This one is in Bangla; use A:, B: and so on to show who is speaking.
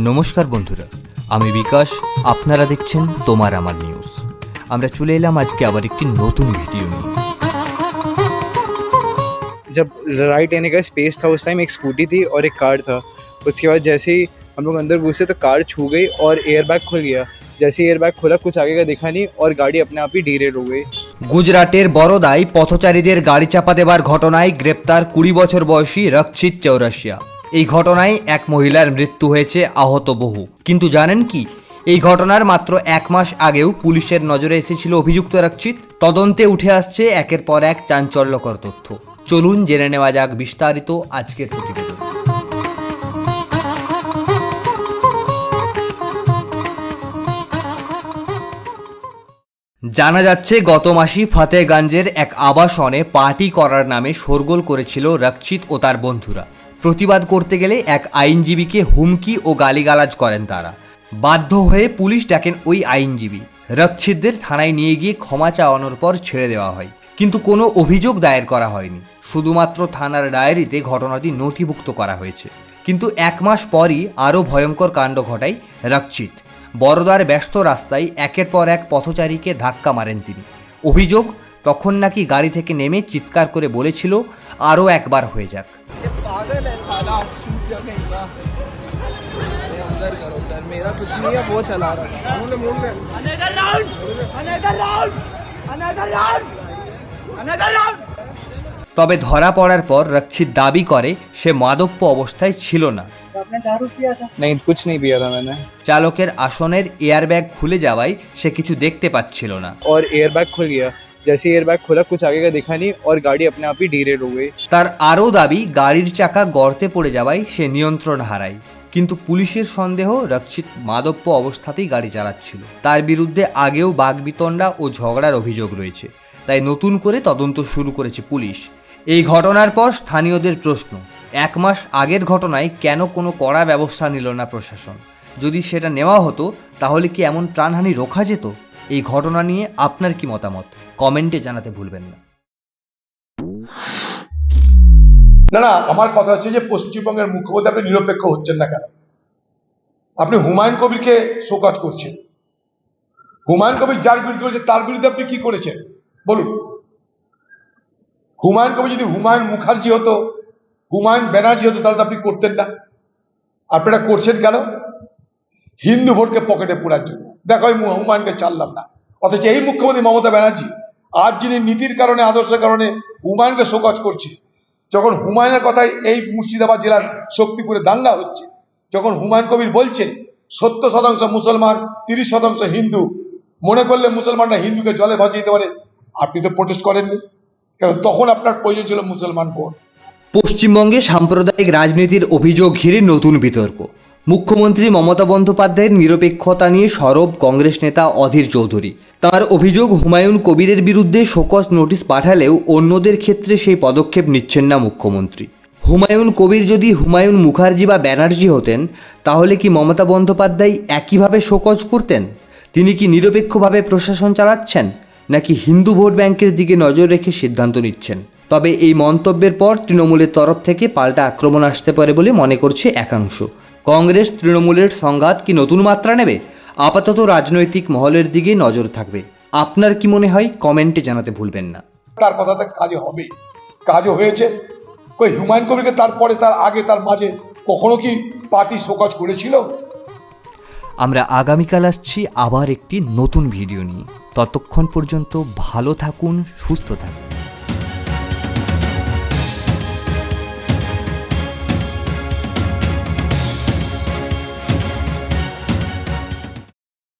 A: নমস্কার বন্ধুরা, আমি বিকাশ। আপনারা দেখছেন তোমার আমার নিউজ। আমরা চলে এলাম আজকে আবার একটি নতুন ভিডিও নিয়ে।
B: जब राइट आने का स्पेस था उस टाइम एक स्कूटी थी और एक कार था। उसके बाद जैसे ही हम लोग अंदर घुसे तो कार छू गई और एयरबैग खुल गया। जैसे ही एयरबैग खुला कुछ आगे का दिखा नहीं और गाड़ी अपने आप ही डिरेल हो गई।
A: গুজরাটের বরোদায় পথচারীদের গাড়ি চাপা দেওয়ার ঘটনায় গ্রেপ্তার 20 বছর বয়সী রক্ষিত চৌরাশিয়া। এই ঘটনায় এক মহিলার মৃত্যু হয়েছে, আহত বহু। কিন্তু জানেন কি, এই ঘটনার মাত্র 1 মাস আগেও পুলিশের নজরে এসেছিল অভিযুক্ত রক্ষিত। তদন্তে উঠে আসছে একের পর এক চাঞ্চল্যকর তথ্য। চলুন জেনে নেওয়া যাক বিস্তারিত আজকের প্রতিবেদন। জানা যাচ্ছে গত মাসেই ফতেহগঞ্জের এক আবাসনে পার্টি করার নামে শোরগোল করেছিল রক্ষিত ও তার বন্ধুরা। প্রতিবাদ করতে গেলে এক আইনজীবীকে হুমকি ও গালিগালাজ করেন তারা। বাধ্য হয়ে পুলিশ ডাকেন ওই আইনজীবী। রক্ষিতদের থানায় নিয়ে গিয়ে ক্ষমা চাওয়ানোর পর ছেড়ে দেওয়া হয়, কিন্তু কোনো অভিযোগ দায়ের করা হয়নি। শুধুমাত্র থানার ডায়েরিতে ঘটনাটি নথিভুক্ত করা হয়েছে। কিন্তু 1 মাস পরই আরও ভয়ঙ্কর কাণ্ড ঘটায় রক্ষিত। বরোদার ব্যস্ত রাস্তায় একের পর এক পথচারীকে ধাক্কা মারেন তিনি। অভিযোগ, তখন নাকি গাড়ি থেকে নেমে চিৎকার করে বলেছিল, আরও একবার হয়ে যাক। তবে ধরা পড়ার পর রক্ষিত দাবি করে সে মাদপ্য অবস্থায় ছিল না।
B: नहीं, कुछ नहीं पिया था मैंने।
A: চালকের আসনের এয়ারব্যাগ খুলে যাওয়ায় সে কিছু দেখতে পাচ্ছিল না।
B: और एयरबैग खुल गया। जैसे ही एयरबैग खुला कुछ आगे का दिखा नहीं और गाड़ी अपने आप ही डिरेल हो गई।
A: তার আরও দাবি, গাড়ির চাকা গর্তে পড়ে যাওয়ায় সে নিয়ন্ত্রণ হারায়। কিন্তু পুলিশের সন্দেহ রক্ষিত মাদপ্য অবস্থাতেই গাড়ি চালাচ্ছিল। তার বিরুদ্ধে আগেও বাগবিতণ্ডা ও ঝগড়ার অভিযোগ রয়েছে, তাই নতুন করে তদন্ত শুরু করেছে পুলিশ। এই ঘটনার পর স্থানীয়দের প্রশ্ন, 1 মাস আগের ঘটনায় কেন কোনো কড়া ব্যবস্থা নিল না প্রশাসন? যদি সেটা নেওয়া হতো তাহলে কি এমন প্রাণহানি রোখা যেত? এই ঘটনা নিয়ে আপনার কি মতামত কমেন্টে জানাতে ভুলবেন না।
C: না না, আমার কথা হচ্ছে যে পশ্চিমবঙ্গের মুখ্যমন্ত্রী আপনি নিরপেক্ষ হচ্ছেন না কেন? আপনি হুমায়ুন কবিরকে শোকজ করছেন। হুমায়ুন কবির যার বিরুদ্ধে বলছে তার বিরুদ্ধে আপনি কি করেছেন বলুন? হুমায়ুন কবির যদি হুমায়ুন মুখার্জি হতো, হুমায়ুন ব্যানার্জি হতো, তাহলে তো আপনি করতেন না। আপনারা করছেন কেন? হিন্দু ভোটকে পকেটে পোড়ার জন্য। দেখো আমি হুমায়ুনকে চাললাম না, অথচ এই মুখ্যমন্ত্রী মমতা ব্যানার্জি আজ যিনি নীতির কারণে আদর্শের কারণে হুমায়ুনকে শোকজ করছে। যখন হুমায়ুনের কথায় এই মুর্শিদাবাদ জেলার শক্তিপুরে দাঙ্গা হচ্ছে, যখন হুমায়ুন কবির বলছেন 70% মুসলমান 30% হিন্দু, মনে করলে মুসলমানরা হিন্দুকে জলে ভাসিয়ে দিতে পারে, আপনি তো প্রোটেস্ট করেননি। কারণ তখন আপনার প্রয়োজন ছিল মুসলমান ভোট।
A: পশ্চিমবঙ্গে সাম্প্রদায়িক রাজনীতির অভিযোগ ঘিরে নতুন বিতর্ক। মুখ্যমন্ত্রী মমতা বন্দ্যোপাধ্যায়ের নিরপেক্ষতা নিয়ে সরব কংগ্রেস নেতা অধীর চৌধুরী। তার অভিযোগ, হুমায়ুন কবিরের বিরুদ্ধে শোকজ নোটিশ পাঠালেও অন্যদের ক্ষেত্রে সেই পদক্ষেপ নিচ্ছেন না মুখ্যমন্ত্রী। হুমায়ুন কবির যদি হুমায়ুন মুখার্জি বা ব্যানার্জি হতেন, তাহলে কি মমতা বন্দ্যোপাধ্যায় একইভাবে শোকজ করতেন? তিনি কি নিরপেক্ষভাবে প্রশাসন চালাচ্ছেন, নাকি হিন্দু ভোট ব্যাংকের দিকে নজর রেখে সিদ্ধান্ত নিচ্ছেন? তবে এই মন্তব্যের পর তৃণমূলের তরফ থেকে পাল্টা আক্রমণ আসতে পারে বলে মনে করছে একাংশ। কংগ্রেস তৃণমূলের সংঘাত কি নতুন মাত্রা নেবে? আপাতত রাজনৈতিক মহলের দিকে নজর থাকবে। আপনার কি মনে হয় কমেন্টে জানাতে ভুলবেন না।
C: তার কথাতে কাজে হবে, কাজও হয়েছে। কই হুমায়ুন কবিরকে তারপরে, তার আগে, তার মাঝে কখনো কি পার্টি শোকজ করেছিল?
A: আমরা আগামীকাল আসছি আবার একটি নতুন ভিডিও নিয়ে। ততক্ষণ পর্যন্ত ভালো থাকুন, সুস্থ থাকুন।